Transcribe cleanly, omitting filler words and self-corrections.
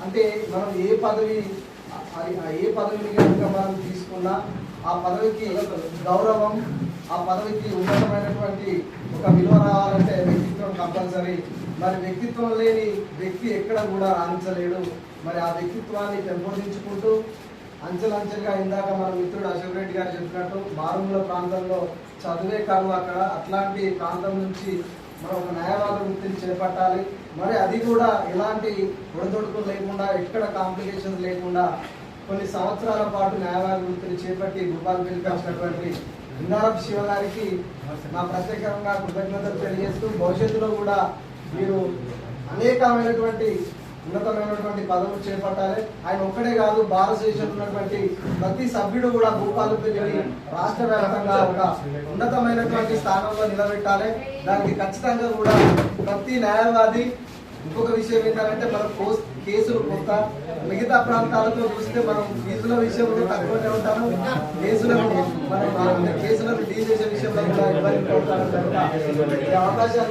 అంటే మనం ఏ పదవిని కనుక మనం తీసుకున్నా ఆ పదవికి గౌరవం, ఆ పదవికి ఉన్నతమైనటువంటి ఒక విలువ రావాలంటే వ్యక్తిత్వం కంపల్సరీ. మరి వ్యక్తిత్వం లేని వ్యక్తి ఎక్కడ కూడా రాణించలేడు. మరి ఆ వ్యక్తిత్వాన్ని పెంపొందించుకుంటూ అంచెలంచెలుగా ఇందాక మన మిత్రుడు అశోక్ రెడ్డి గారు చెప్పినట్టు మారుమూల ప్రాంతంలో చదువే కాదు అక్కడ, అట్లాంటి ప్రాంతం నుంచి మనం ఒక న్యాయవాద వృత్తిని చేపట్టాలి. మరి అది కూడా ఎలాంటి ఒడిదొడుకులు లేకుండా, ఎక్కడ కాంప్లికేషన్స్ లేకుండా కొన్ని సంవత్సరాల పాటు న్యాయవాద వృత్తిని చేపట్టి రూపాలు పిలిపించినటువంటి ఇందారపు శివ గారికి నా ప్రత్యేకంగా కృతజ్ఞతలు తెలియజేస్తూ, భవిష్యత్తులో కూడా మీరు అనేకమైనటువంటి ఉన్నతమైనటువంటి పదవులు చేపట్టాలి. ఆయన ఒక్కడే కాదు, భారతదేశంలో ఉన్నటువంటి ప్రతి సభ్యుడు కూడా భూపాలపల్లిని రాష్ట్ర వ్యాప్తంగా ఒక ఉన్నతమైనటువంటి స్థానంలో నిలబెట్టాలి. దానికి ఖచ్చితంగా కూడా ప్రతి న్యాయవాది, ఇంకొక విషయం ఏంటంటే మనం కేసులు కొంత మిగతా ప్రాంతాలతో చూస్తే మనం ఫీజుల విషయంలో తక్కువనే ఉంటాము, కేసులను మనం కేసులను డీల్ చేసే విషయంలో కూడా ఇబ్బంది పడతాం. అవకాశాలు